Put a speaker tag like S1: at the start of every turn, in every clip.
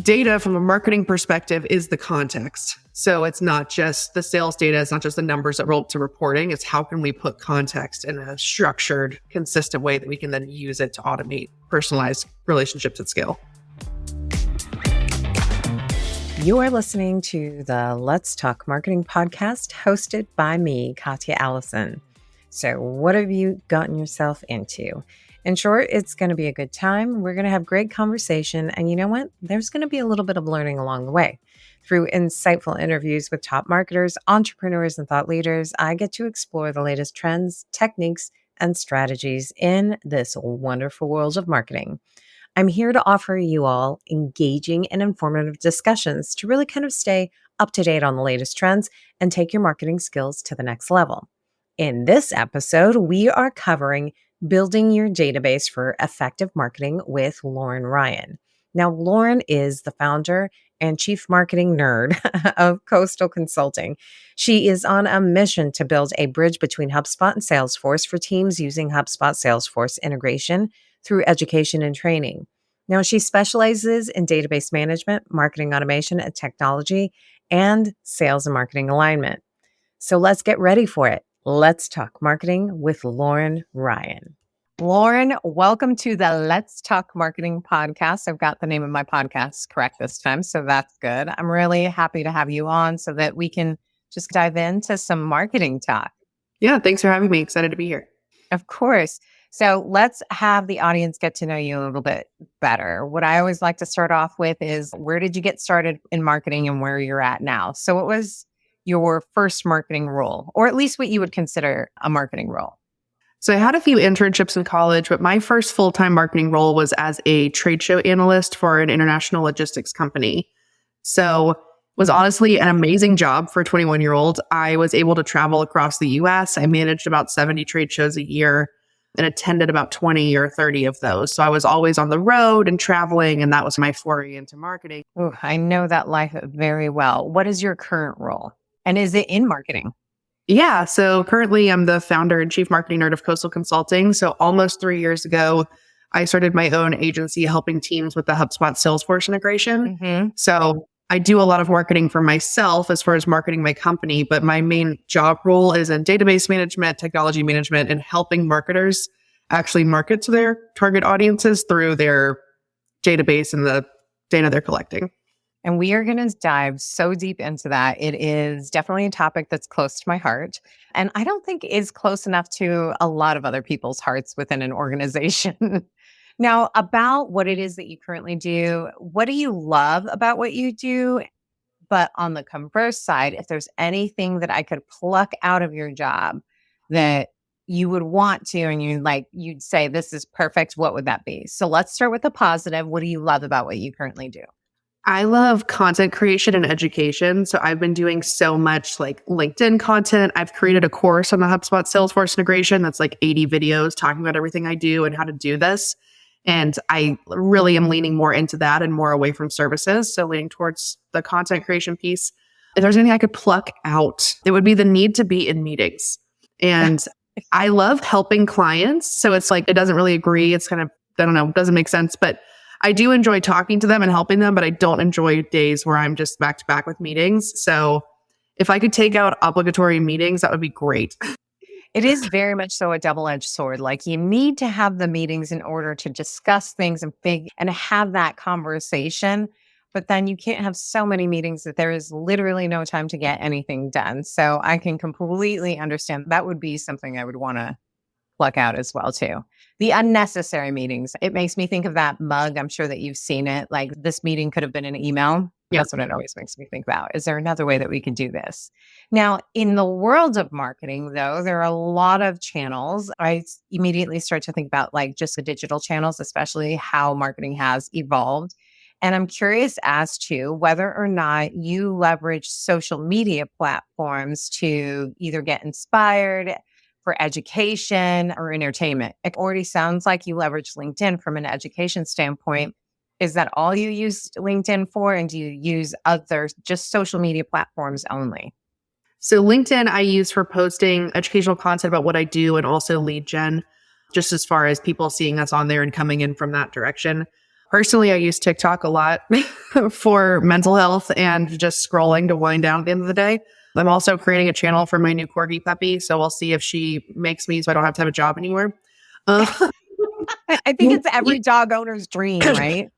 S1: Data from a marketing perspective is the context. So it's not just the sales data. It's not just the numbers that roll up to reporting. It's how can we put context in a structured, consistent way that we can then use it to automate personalized relationships at scale.
S2: You are listening to the Let's Talk Marketing podcast hosted by me, Katya Allison. So what have you gotten yourself into? In short, it's going to be a good time. We're going to have great conversation. And you know what? There's going to be a little bit of learning along the way. Through insightful interviews with top marketers, entrepreneurs, and thought leaders, I get to explore the latest trends, techniques, and strategies in this wonderful world of marketing. I'm here to offer you all engaging and informative discussions to really kind of stay up to date on the latest trends and take your marketing skills to the next level. In this episode, we are covering building your database for effective marketing with Lauren Ryan. Now, Lauren is the founder and chief marketing nerd of Coastal Consulting. She is on a mission to build a bridge between HubSpot and Salesforce for teams using HubSpot Salesforce integration through education and training. Now, she specializes in database management, marketing automation and technology, and sales and marketing alignment. So let's get ready for it. Let's talk marketing with Lauren Ryan. Lauren, welcome to the Let's Talk Marketing podcast. I've got the name of my podcast correct this time, so that's good. I'm really happy to have you on so that we can just dive into some marketing talk.
S1: Yeah, thanks for having me. Excited to be here.
S2: Of course. So let's have the audience get to know you a little bit better. What I always like to start off with is, where did you get started in marketing and where you're at now? So what was your first marketing role, or at least what you would consider a marketing role?
S1: So I had a few internships in college, but my first full-time marketing role was as a trade show analyst for an international logistics company. So it was honestly an amazing job for a 21-year-old. I was able to travel across the US. I managed about 70 trade shows a year and attended about 20 or 30 of those. So I was always on the road and traveling, and that was my foray into marketing.
S2: Oh, I know that life very well. What is your current role? And is it in marketing?
S1: Yeah. So currently I'm the founder and chief marketing nerd of Coastal Consulting. So almost 3 years ago, I started my own agency helping teams with the HubSpot Salesforce integration.
S2: Mm-hmm.
S1: So I do a lot of marketing for myself as far as marketing my company, but my main job role is in database management, technology management, and helping marketers actually market to their target audiences through their database and the data they're collecting.
S2: And we are going to dive so deep into that. It is definitely a topic that's close to my heart. And I don't think is close enough to a lot of other people's hearts within an organization. Now, about what it is that you currently do, what do you love about what you do? But on the converse side, if there's anything that I could pluck out of your job that you would want to, and you'd say, this is perfect, what would that be? So let's start with the positive. What do you love about what you currently do?
S1: I love content creation and education. So I've been doing so much like LinkedIn content. I've created a course on the HubSpot Salesforce integration that's like 80 videos talking about everything I do and how to do this. And I really am leaning more into that and more away from services. So leaning towards the content creation piece. If there's anything I could pluck out, it would be the need to be in meetings. And I love helping clients. So it's like, it doesn't really agree. It's kind of, I don't know, doesn't make sense. But I do enjoy talking to them and helping them, but I don't enjoy days where I'm just back to back with meetings. So if I could take out obligatory meetings, that would be great.
S2: It is very much so a double-edged sword. Like, you need to have the meetings in order to discuss things and have that conversation. But then you can't have so many meetings that there is literally no time to get anything done. So I can completely understand that would be something I would want to pluck out as well too. The unnecessary meetings. It makes me think of that mug. I'm sure that you've seen it. Like, this meeting could have been an email.
S1: Yeah.
S2: That's what it always makes me think about. Is there another way that we could do this? Now, in the world of marketing, though, there are a lot of channels. I immediately start to think about like just the digital channels, especially how marketing has evolved. And I'm curious as to whether or not you leverage social media platforms to either get inspired for education or entertainment. It already sounds like you leverage LinkedIn from an education standpoint. Is that all you use LinkedIn for? And do you use other just social media platforms only?
S1: So LinkedIn I use for posting educational content about what I do and also lead gen, just as far as people seeing us on there and coming in from that direction. Personally, I use TikTok a lot for mental health and just scrolling to wind down at the end of the day. I'm also creating a channel for my new corgi puppy, so we'll see if she makes me so I don't have to have a job anymore. Uh,
S2: I think it's every dog owner's dream, right?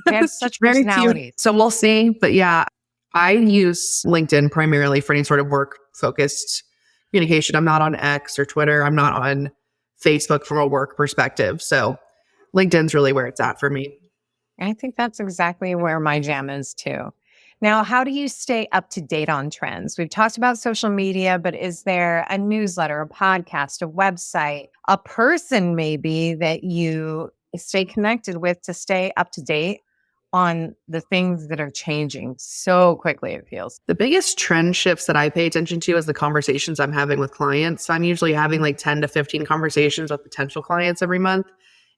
S2: They have
S1: She's
S2: such
S1: very cute.
S2: personalities.
S1: So we'll see. But yeah, I use LinkedIn primarily for any sort of work focused communication. I'm not on X or Twitter. I'm not on Facebook from a work perspective. So LinkedIn's really where it's at for me.
S2: I think that's exactly where my jam is too. Now, how do you stay up to date on trends? We've talked about social media, but is there a newsletter, a podcast, a website, a person maybe that you stay connected with to stay up to date on the things that are changing so quickly, it feels?
S1: The biggest trend shifts that I pay attention to is the conversations I'm having with clients. So I'm usually having like 10 to 15 conversations with potential clients every month.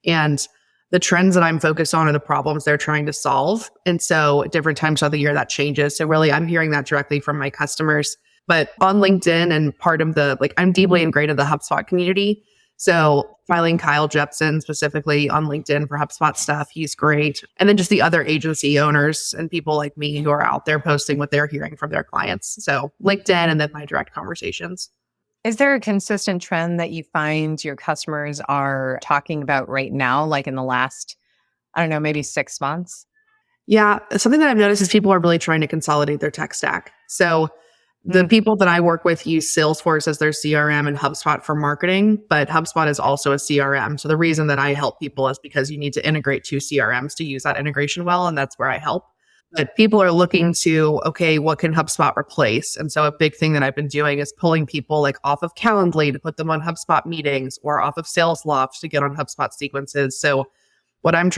S1: And the trends that I'm focused on are the problems they're trying to solve. And so at different times of the year that changes. So really I'm hearing that directly from my customers. But on LinkedIn and part of I'm deeply integrated in the HubSpot community. So filing Kyle Jepson specifically on LinkedIn for HubSpot stuff, he's great. And then just the other agency owners and people like me who are out there posting what they're hearing from their clients. So LinkedIn and then my direct conversations.
S2: Is there a consistent trend that you find your customers are talking about right now, like in the last, I don't know, maybe 6 months?
S1: Yeah, something that I've noticed is people are really trying to consolidate their tech stack. So the people that I work with use Salesforce as their CRM and HubSpot for marketing, but HubSpot is also a CRM. So the reason that I help people is because you need to integrate two CRMs to use that integration well, and that's where I help. But people are looking to, okay, what can HubSpot replace? And so a big thing that I've been doing is pulling people like off of Calendly to put them on HubSpot meetings or off of SalesLoft to get on HubSpot sequences. So what I'm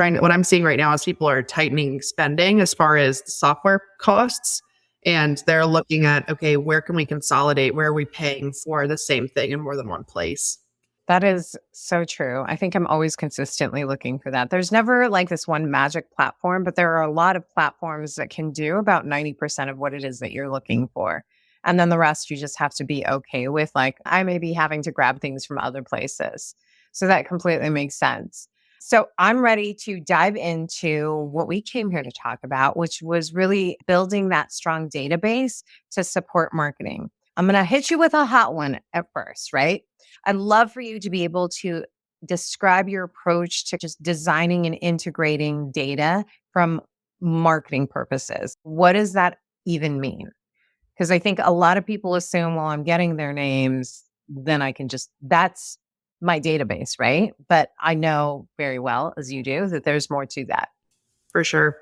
S1: seeing right now is people are tightening spending as far as the software costs. And they're looking at, okay, where can we consolidate? Where are we paying for the same thing in more than one place?
S2: That is so true. I think I'm always consistently looking for that. There's never like this one magic platform, but there are a lot of platforms that can do about 90% of what it is that you're looking for. And then the rest you just have to be okay with. Like, I may be having to grab things from other places. So that completely makes sense. So I'm ready to dive into what we came here to talk about, which was really building that strong database to support marketing. I'm going to hit you with a hot one at first, right? I'd love for you to be able to describe your approach to just designing and integrating data from marketing purposes. What does that even mean? Because I think a lot of people assume, well, I'm getting their names, then I can that's my database, right? But I know very well, as you do, that there's more to that.
S1: For sure.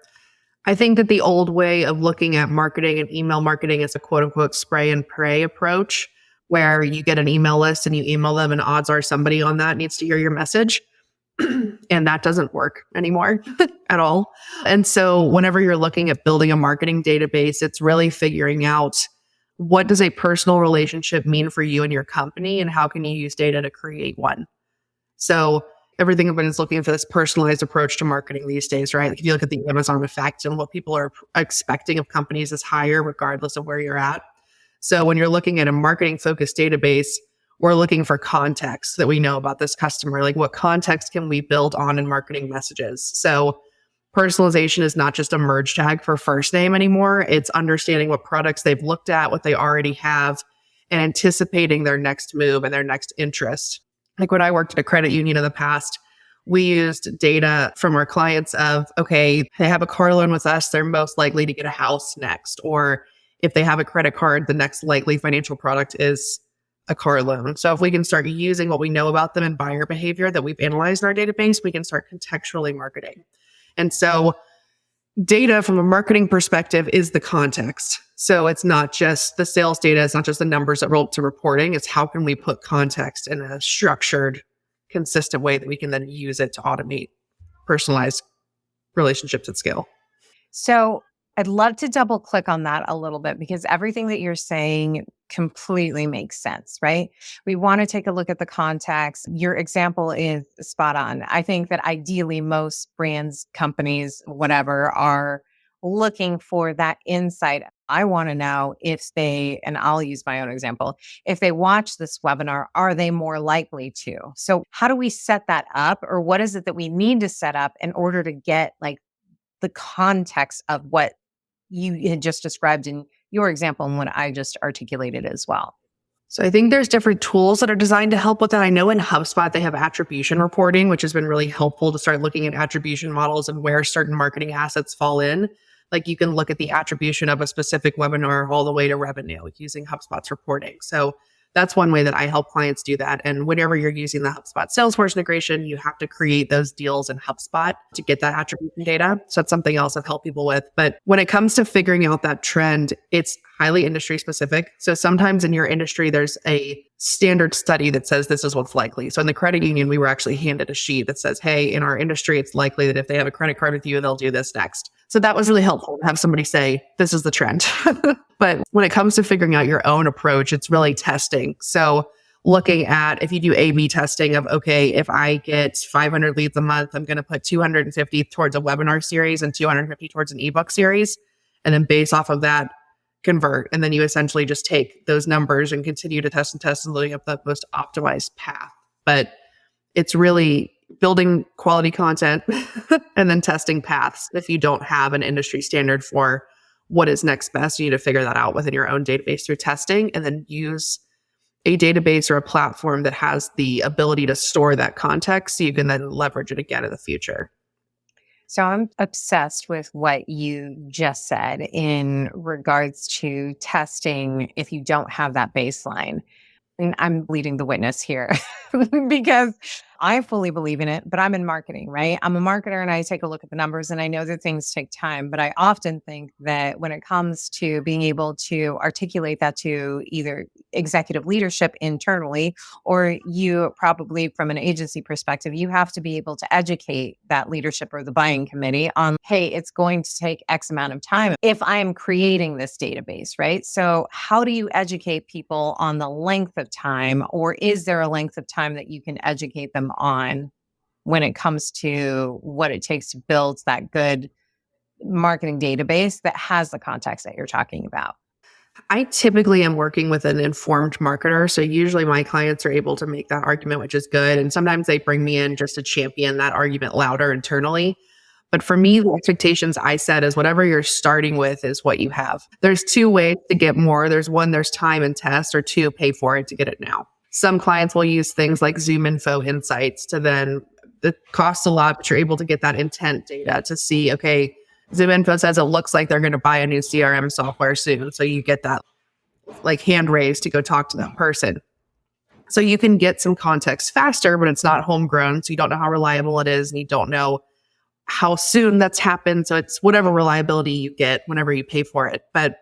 S1: I think that the old way of looking at marketing and email marketing is a quote unquote spray and pray approach, where you get an email list and you email them, and odds are somebody on that needs to hear your message. And that doesn't work anymore at all. And so whenever you're looking at building a marketing database, it's really figuring out, what does a personal relationship mean for you and your company, and how can you use data to create one? So everything everyone's looking for this personalized approach to marketing these days, right? Like if you look at the Amazon effect, and what people are expecting of companies is higher regardless of where you're at. So when you're looking at a marketing focused database, we're looking for context that we know about this customer. Like, what context can we build on in marketing messages? So personalization is not just a merge tag for first name anymore. It's understanding what products they've looked at, what they already have, and anticipating their next move and their next interest. Like when I worked at a credit union in the past, we used data from our clients of, okay, they have a car loan with us, they're most likely to get a house next. Or if they have a credit card, the next likely financial product is a car loan. So if we can start using what we know about them and buyer behavior that we've analyzed in our database, we can start contextually marketing. And so data from a marketing perspective is the context. So it's not just the sales data, it's not just the numbers that roll up to reporting, it's how can we put context in a structured, consistent way that we can then use it to automate personalized relationships at scale.
S2: So I'd love to double click on that a little bit, because everything that you're saying completely makes sense, right? We want to take a look at the context. Your example is spot on. I think that ideally most brands, companies, whatever, are looking for that insight I want to know if they, and I'll use my own example, if they watch this webinar, are they more likely to? So how do we set that up, or what is it that we need to set up in order to get like the context of what you had just described in your example and what I just articulated as well?
S1: So I think there's different tools that are designed to help with that. I know in HubSpot, they have attribution reporting, which has been really helpful to start looking at attribution models and where certain marketing assets fall in. Like you can look at the attribution of a specific webinar all the way to revenue using HubSpot's reporting. So that's one way that I help clients do that. And whenever you're using the HubSpot Salesforce integration, you have to create those deals in HubSpot to get that attribution data. So that's something else I've helped people with. But when it comes to figuring out that trend, it's highly industry specific. So sometimes in your industry, there's a standard study that says this is what's likely. So in the credit union, we were actually handed a sheet that says, hey, in our industry, it's likely that if they have a credit card with you, they'll do this next. So that was really helpful to have somebody say, this is the trend. But when it comes to figuring out your own approach, it's really testing. So looking at if you do A/B testing of, okay, if I get 500 leads a month, I'm going to put 250 towards a webinar series and 250 towards an ebook series. And then based off of that, convert. And then you essentially just take those numbers and continue to test and loading up the most optimized path. But it's really building quality content and then testing paths. If you don't have an industry standard for what is next best, you need to figure that out within your own database through testing, and then use a database or a platform that has the ability to store that context so you can then leverage it again in the future.
S2: So I'm obsessed with what you just said in regards to testing if you don't have that baseline. And I'm leading the witness here because I fully believe in it, but I'm in marketing, right? I'm a marketer and I take a look at the numbers and I know that things take time, but I often think that when it comes to being able to articulate that to either executive leadership internally, or you probably from an agency perspective, you have to be able to educate that leadership or the buying committee on, hey, it's going to take X amount of time if I am creating this database, right? So how do you educate people on the length of time, or is there a length of time that you can educate them on when it comes to what it takes to build that good marketing database that has the context that you're talking about?
S1: I typically am working with an informed marketer. So usually my clients are able to make that argument, which is good. And sometimes they bring me in just to champion that argument louder internally. But for me, the expectations I set is whatever you're starting with is what you have. There's two ways to get more. There's one, there's time and test, or two, pay for it to get it now. Some clients will use things like Zoom Info Insights to then, it costs a lot, but you're able to get that intent data to see, okay, Zoom Info says it looks like they're going to buy a new CRM software soon. So you get that like hand raised to go talk to that person. So you can get some context faster, but it's not homegrown. So you don't know how reliable it is and you don't know how soon that's happened. So it's whatever reliability you get whenever you pay for it. But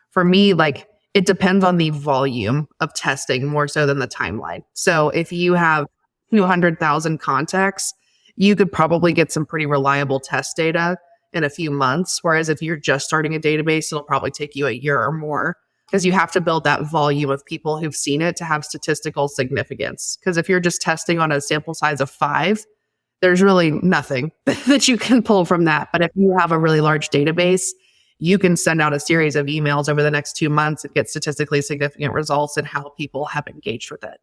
S1: for me, like it depends on the volume of testing more so than the timeline. So if you have 200,000 contacts, you could probably get some pretty reliable test data in a few months. Whereas if you're just starting a database, it'll probably take you a year or more because you have to build that volume of people who've seen it to have statistical significance. Because if you're just testing on a sample size of 5, there's really nothing that you can pull from that. But if you have a really large database, you can send out a series of emails over the next 2 months and get statistically significant results in how people have engaged with it.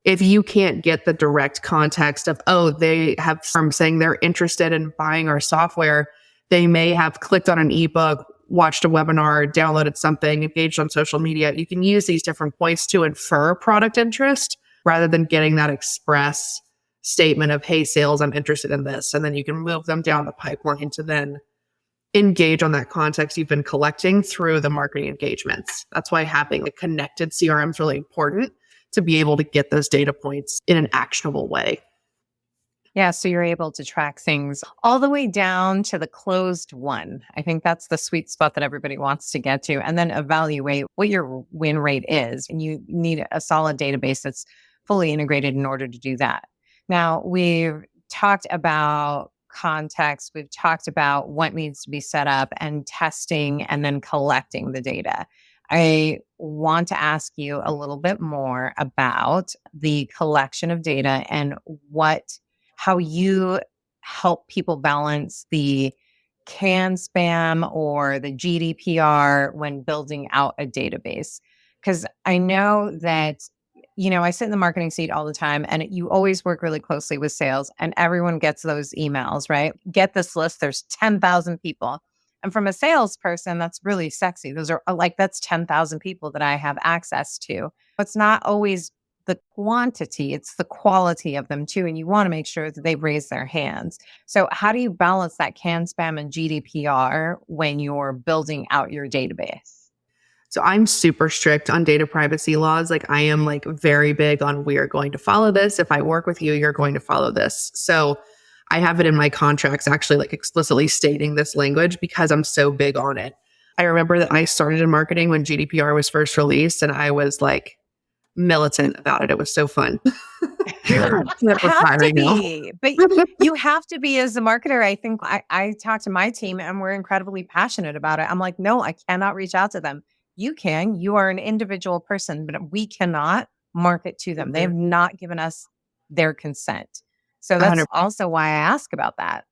S1: If you can't get the direct context of, oh, they have from saying they're interested in buying our software, they may have clicked on an ebook, watched a webinar, downloaded something, engaged on social media. You can use these different points to infer product interest rather than getting that express statement of, hey, sales, I'm interested in this. And then you can move them down the pipeline to then engage on that context you've been collecting through the marketing engagements. That's why having a connected CRM is really important to be able to get those data points in an actionable way.
S2: Yeah, so you're able to track things all the way down to the closed one. I think that's the sweet spot that everybody wants to get to, and then evaluate what your win rate is. And you need a solid database that's fully integrated in order to do that. Now, we've talked about context, we've talked about what needs to be set up and testing and then collecting the data. I want to ask you a little bit more about the collection of data and how you help people balance the CAN-SPAM or the GDPR when building out a database? Because I know that, I sit in the marketing seat all the time, and you always work really closely with sales, and everyone gets those emails, right? Get this list. There's 10,000 people. And from a salesperson, that's really sexy. Those are that's 10,000 people that I have access to. It's not always the quantity, it's the quality of them too. And you want to make sure that they raise their hands. So how do you balance that CAN-SPAM and GDPR when you're building out your database?
S1: So I'm super strict on data privacy laws. Like I am like very big on we are going to follow this. If I work with you, you're going to follow this. So I have it in my contracts actually like explicitly stating this language because I'm so big on it. I remember that I started in marketing when GDPR was first released and I was like militant about it. It was so fun.
S2: Have to be, but you have to be as a marketer. I think I talk to my team and we're incredibly passionate about it. I'm like, no, I cannot reach out to them. You can. You are an individual person, but we cannot market to them. They have not given us their consent. So that's
S1: 100%.
S2: also why I ask about that.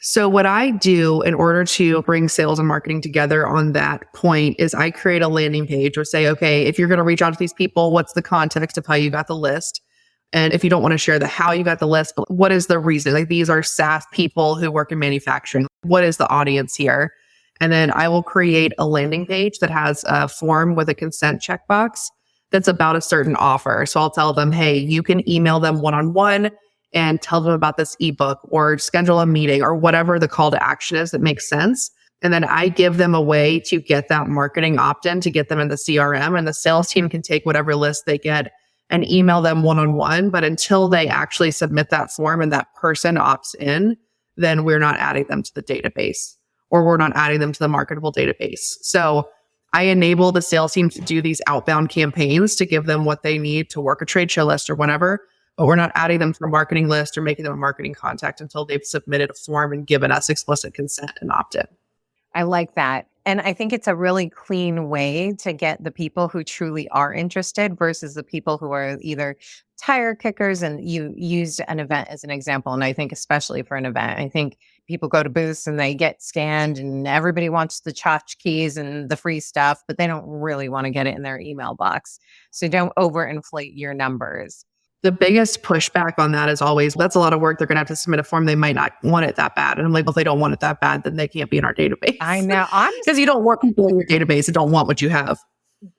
S1: So what I do in order to bring sales and marketing together on that point is I create a landing page or say, okay, if you're going to reach out to these people, what's the context of how you got the list? And if you don't want to share the how you got the list, but what is the reason? Like these are SaaS people who work in manufacturing. What is the audience here? And then I will create a landing page that has a form with a consent checkbox that's about a certain offer. So I'll tell them, hey, you can email them one-on-one and tell them about this ebook or schedule a meeting or whatever the call to action is that makes sense. And then I give them a way to get that marketing opt-in to get them in the CRM, and the sales team can take whatever list they get and email them one-on-one. But until they actually submit that form and that person opts in, then we're not adding them to the database or we're not adding them to the marketable database. So I enable the sales team to do these outbound campaigns to give them what they need to work a trade show list or whatever. But we're not adding them to a marketing list or making them a marketing contact until they've submitted a form and given us explicit consent and opt-in.
S2: I like that. And I think it's a really clean way to get the people who truly are interested versus the people who are either tire kickers. And you used an event as an example. And I think especially for an event, I think people go to booths and they get scanned and everybody wants the tchotchkes and the free stuff, but they don't really want to get it in their email box. So don't overinflate your numbers.
S1: The biggest pushback on that is always, that's a lot of work. They're going to have to submit a form. They might not want it that bad. And I'm like, well, if they don't want it that bad, then they can't be in our database.
S2: I know.
S1: Because you don't want people in your database that don't want what you have.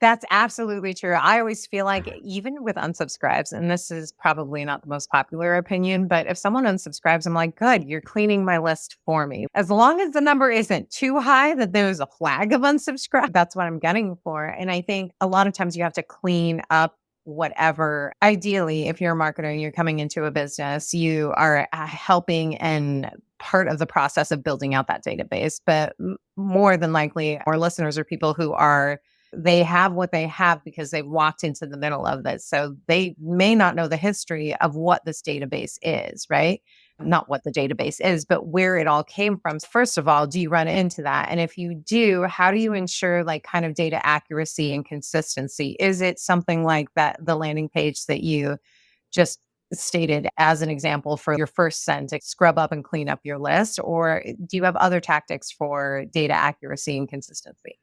S2: That's absolutely true. I always feel like even with unsubscribes, and this is probably not the most popular opinion, but if someone unsubscribes, I'm like, good, you're cleaning my list for me. As long as the number isn't too high that there's a flag of unsubscribe, that's what I'm gunning for. And I think a lot of times you have to clean up whatever. Ideally, if you're a marketer and you're coming into a business, you are helping and part of the process of building out that database. But more than likely, our listeners are people who they have what they have because they've walked into the middle of this. So they may not know the history of what this database is, right? Not what the database is, but where it all came from. First of all, do you run into that? And if you do, how do you ensure like kind of data accuracy and consistency? Is it something like that, the landing page that you just stated as an example for your first send to scrub up and clean up your list? Or do you have other tactics for data accuracy and consistency?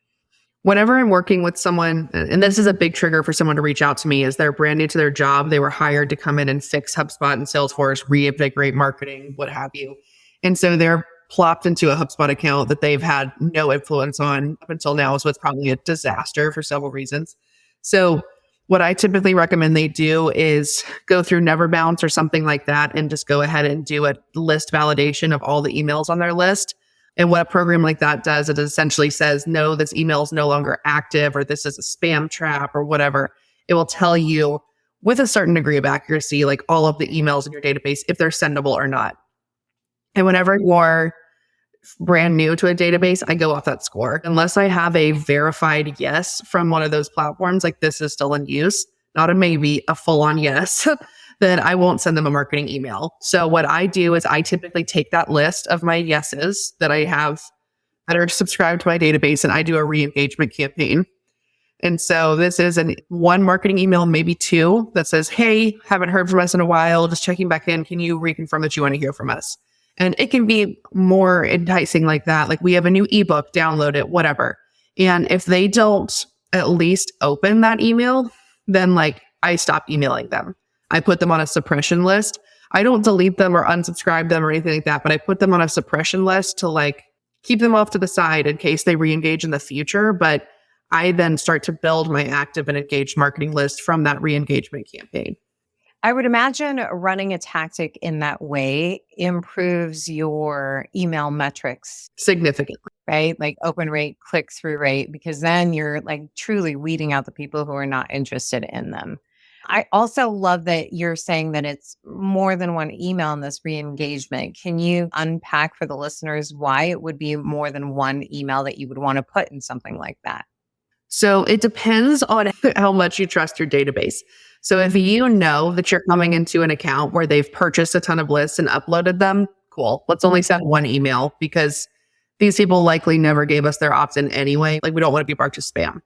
S1: Whenever I'm working with someone, and this is a big trigger for someone to reach out to me, is they're brand new to their job. They were hired to come in and fix HubSpot and Salesforce, reinvigorate marketing, what have you. And so they're plopped into a HubSpot account that they've had no influence on up until now. So it's probably a disaster for several reasons. So what I typically recommend they do is go through Neverbounce or something like that and just go ahead and do a list validation of all the emails on their list. And what a program like that does, it essentially says, no, this email is no longer active, or this is a spam trap, or whatever. It will tell you with a certain degree of accuracy, like all of the emails in your database, if they're sendable or not. And whenever you're brand new to a database, I go off that score. Unless I have a verified yes from one of those platforms, like this is still in use, not a maybe, a full-on yes, then I won't send them a marketing email. So what I do is I typically take that list of my yeses that I have that are subscribed to my database, and I do a re-engagement campaign. And so this is one marketing email, maybe two, that says, hey, haven't heard from us in a while, just checking back in. Can you reconfirm that you want to hear from us? And it can be more enticing like that. Like, we have a new ebook, download it, whatever. And if they don't at least open that email, then like I stop emailing them. I put them on a suppression list. I don't delete them or unsubscribe them or anything like that, but I put them on a suppression list to like keep them off to the side in case they re-engage in the future. But I then start to build my active and engaged marketing list from that re-engagement campaign.
S2: I would imagine running a tactic in that way improves your email metrics
S1: Significantly.
S2: right? Like open rate, click through rate, because then you're like truly weeding out the people who are not interested in them. I also love that you're saying that it's more than one email in this re-engagement. Can you unpack for the listeners why it would be more than one email that you would want to put in something like that?
S1: So it depends on how much you trust your database. So if you know that you're coming into an account where they've purchased a ton of lists and uploaded them, cool. Let's only send one email because these people likely never gave us their opt-in anyway. Like, we don't want to be marked as spam.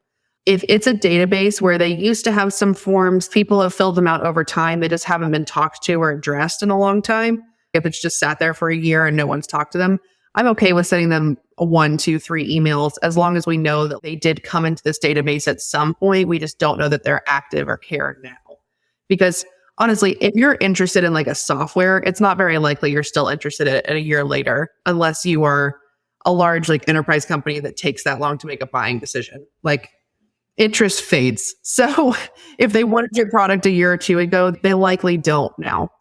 S1: If it's a database where they used to have some forms, people have filled them out over time, they just haven't been talked to or addressed in a long time. If it's just sat there for a year and no one's talked to them, I'm okay with sending them 1, 2, 3 emails as long as we know that they did come into this database at some point. We just don't know that they're active or care now. Because honestly, if you're interested in like a software, it's not very likely you're still interested in it a year later, unless you are a large like enterprise company that takes that long to make a buying decision. Like, interest fades. So if they wanted your product a year or two ago, they likely don't now.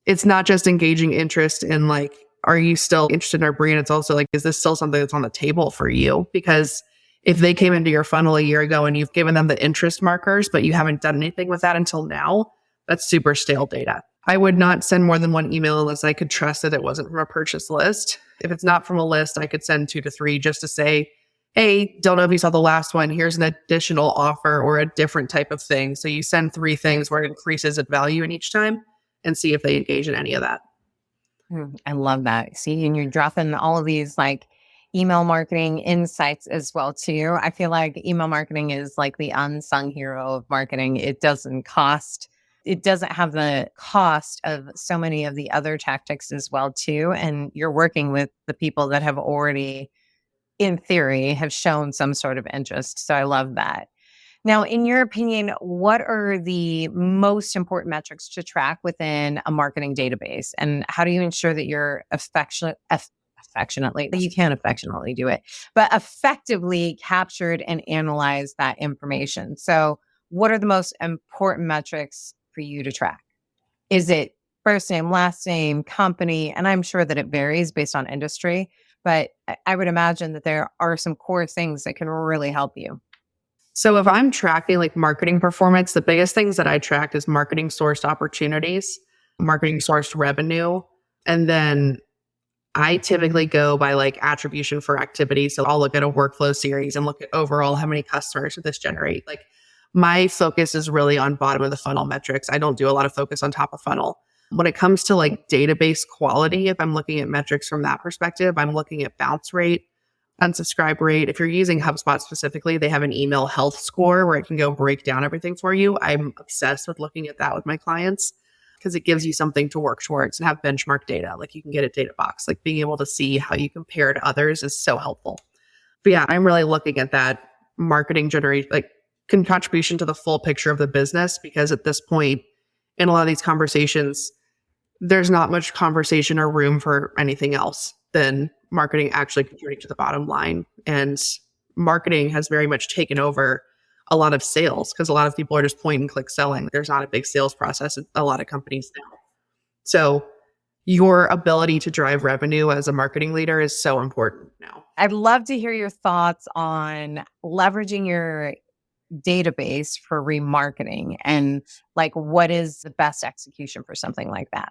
S1: It's not just engaging interest in like, are you still interested in our brand? It's also like, is this still something that's on the table for you? Because if they came into your funnel a year ago and you've given them the interest markers, but you haven't done anything with that until now, that's super stale data. I would not send more than one email unless I could trust that it wasn't from a purchase list. If it's not from a list, I could send 2 to 3 just to say, hey, don't know if you saw the last one. Here's an additional offer or a different type of thing. So you send 3 things where it increases in value in each time and see if they engage in any of that.
S2: I love that. See, and you're dropping all of these like email marketing insights as well too. I feel like email marketing is like the unsung hero of marketing. It doesn't have the cost of so many of the other tactics as well too. And you're working with the people that have already, in theory, have shown some sort of interest. So I love that. Now, in your opinion, what are the most important metrics to track within a marketing database? And how do you ensure that you're affectionately, you can affectionately do it, but effectively captured and analyzed that information? So what are the most important metrics for you to track? Is it first name, last name, company? And I'm sure that it varies based on industry, but I would imagine that there are some core things that can really help you.
S1: So if I'm tracking like marketing performance, the biggest things that I track is marketing sourced opportunities, marketing sourced revenue, and then I typically go by like attribution for activity. So I'll look at a workflow series and look at overall how many customers did this generate. Like, my focus is really on bottom of the funnel metrics. I don't do a lot of focus on top of funnel. When it comes to like database quality, if I'm looking at metrics from that perspective, I'm looking at bounce rate, unsubscribe rate. If you're using HubSpot specifically, they have an email health score where it can go break down everything for you. I'm obsessed with looking at that with my clients because it gives you something to work towards and have benchmark data. Like, you can get a data box, like being able to see how you compare to others is so helpful. But yeah, I'm really looking at that marketing generation, like contribution to the full picture of the business, because at this point in a lot of these conversations, there's not much conversation or room for anything else than marketing actually contributing to the bottom line. And marketing has very much taken over a lot of sales because a lot of people are just point and click selling. There's not a big sales process at a lot of companies now. So your ability to drive revenue as a marketing leader is so important now.
S2: I'd love to hear your thoughts on leveraging your database for remarketing and like what is the best execution for something like that.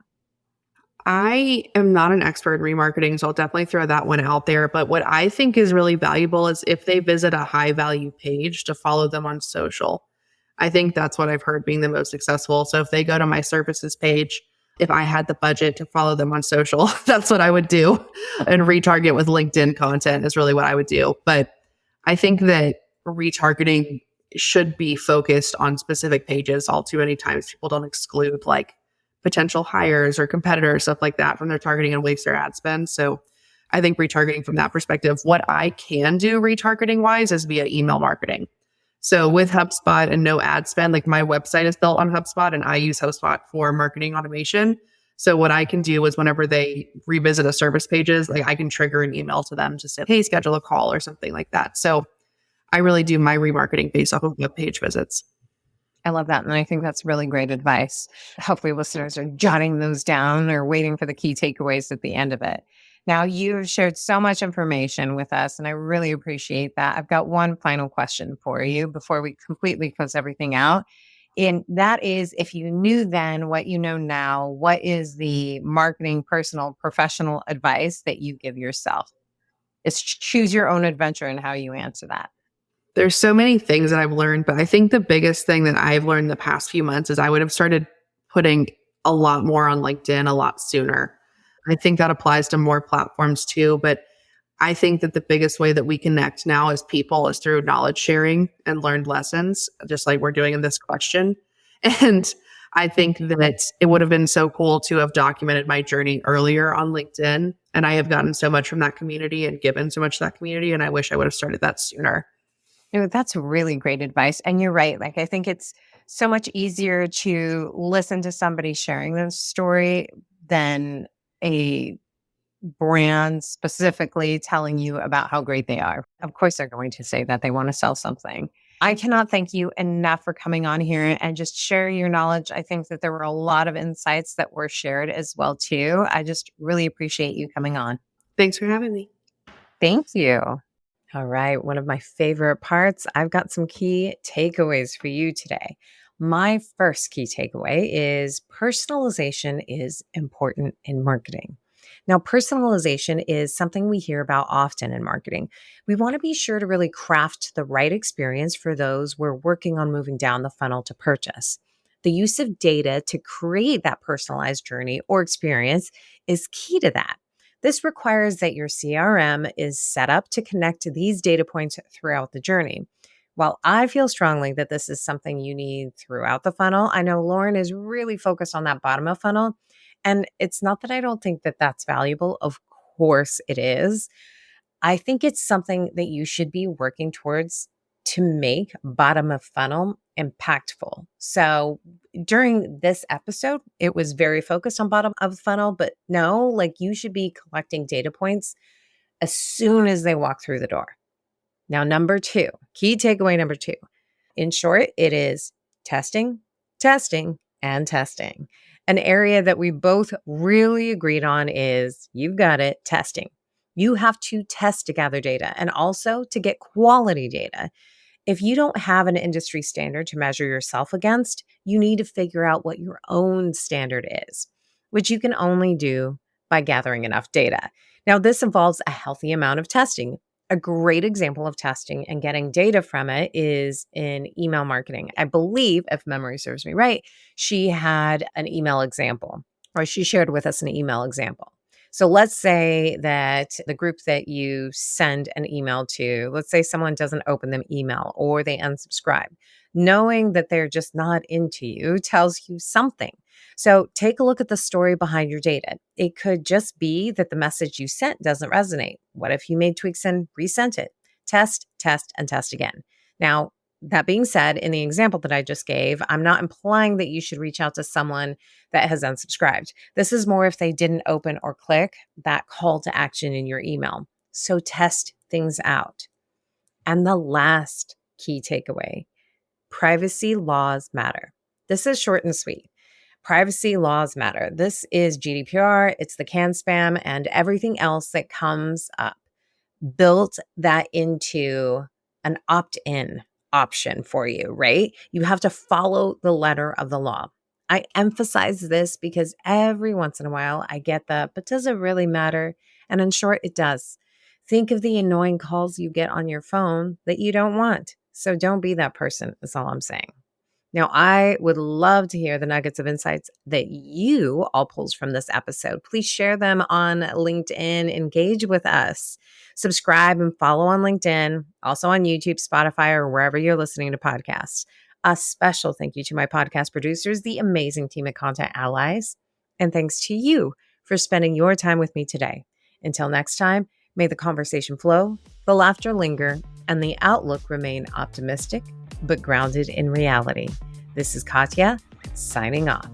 S1: I am not an expert in remarketing, so I'll definitely throw that one out there. But what I think is really valuable is if they visit a high value page, to follow them on social. I think that's what I've heard being the most successful. So if they go to my services page, if I had the budget to follow them on social, that's what I would do. And retarget with LinkedIn content is really what I would do. But I think that retargeting should be focused on specific pages. All too many times people don't exclude like potential hires or competitors, stuff like that from their targeting and waste their ad spend. So I think retargeting from that perspective, what I can do retargeting wise is via email marketing. So with HubSpot and no ad spend, like my website is built on HubSpot and I use HubSpot for marketing automation. So what I can do is whenever they revisit a service pages, like I can trigger an email to them to say, hey, schedule a call or something like that. So I really do my remarketing based off of web page visits.
S2: I love that. And I think that's really great advice. Hopefully listeners are jotting those down or waiting for the key takeaways at the end of it. Now, you've shared so much information with us, and I really appreciate that. I've got one final question for you before we completely close everything out. And that is, if you knew then what you know now, what is the marketing, personal, professional advice that you give yourself? It's choose your own adventure and how you answer that.
S1: There's so many things that I've learned, but I think the biggest thing that I've learned the past few months is I would have started putting a lot more on LinkedIn a lot sooner. I think that applies to more platforms too, but I think that the biggest way that we connect now as people is through knowledge sharing and learned lessons, just like we're doing in this question. And I think that it would have been so cool to have documented my journey earlier on LinkedIn. And I have gotten so much from that community and given so much to that community. And I wish I would have started that sooner.
S2: That's really great advice. And you're right. Like, I think it's so much easier to listen to somebody sharing their story than a brand specifically telling you about how great they are. Of course, they're going to say that they want to sell something. I cannot thank you enough for coming on here and just share your knowledge. I think that there were a lot of insights that were shared as well, too. I just really appreciate you coming on.
S1: Thanks for having me.
S2: Thank you. All right. One of my favorite parts. I've got some key takeaways for you today. My first key takeaway is personalization is important in marketing. Now, personalization is something we hear about often in marketing. We want to be sure to really craft the right experience for those we're working on moving down the funnel to purchase. The use of data to create that personalized journey or experience is key to that. This requires that your CRM is set up to connect to these data points throughout the journey. While I feel strongly that this is something you need throughout the funnel, I know Lauren is really focused on that bottom of funnel. And it's not that I don't think that that's valuable. Of course it is. I think it's something that you should be working towards to make bottom of funnel impactful. So during this episode, it was very focused on bottom of funnel, but no, like you should be collecting data points as soon as they walk through the door. Now, number two, key takeaway number two. In short, it is testing, testing, and testing. An area that we both really agreed on is you've got it, testing. You have to test to gather data and also to get quality data. If you don't have an industry standard to measure yourself against, you need to figure out what your own standard is, which you can only do by gathering enough data. Now, this involves a healthy amount of testing. A great example of testing and getting data from it is in email marketing. I believe, if memory serves me right, she had an email example, or she shared with us an email example. So let's say that the group that you send an email to, let's say someone doesn't open the email or they unsubscribe. Knowing that they're just not into you tells you something. So take a look at the story behind your data. It could just be that the message you sent doesn't resonate. What if you made tweaks and resent it? Test, test, and test again. Now, that being said, in the example that I just gave, I'm not implying that you should reach out to someone that has unsubscribed. This is more if they didn't open or click that call to action in your email. So test things out. And the last key takeaway, privacy laws matter. This is short and sweet. Privacy laws matter. This is GDPR, it's the CAN-SPAM, and everything else that comes up. Built that into an opt-in option for you, right? You have to follow the letter of the law. I emphasize this because every once in a while I get the, but does it really matter? And in short, it does. Think of the annoying calls you get on your phone that you don't want. So don't be that person, is all I'm saying. Now, I would love to hear the nuggets of insights that you all pulled from this episode. Please share them on LinkedIn, engage with us, subscribe and follow on LinkedIn, also on YouTube, Spotify, or wherever you're listening to podcasts. A special thank you to my podcast producers, the amazing team at Content Allies. And thanks to you for spending your time with me today. Until next time, may the conversation flow, the laughter linger, and the outlook remain optimistic, but grounded in reality. This is Katya, signing off.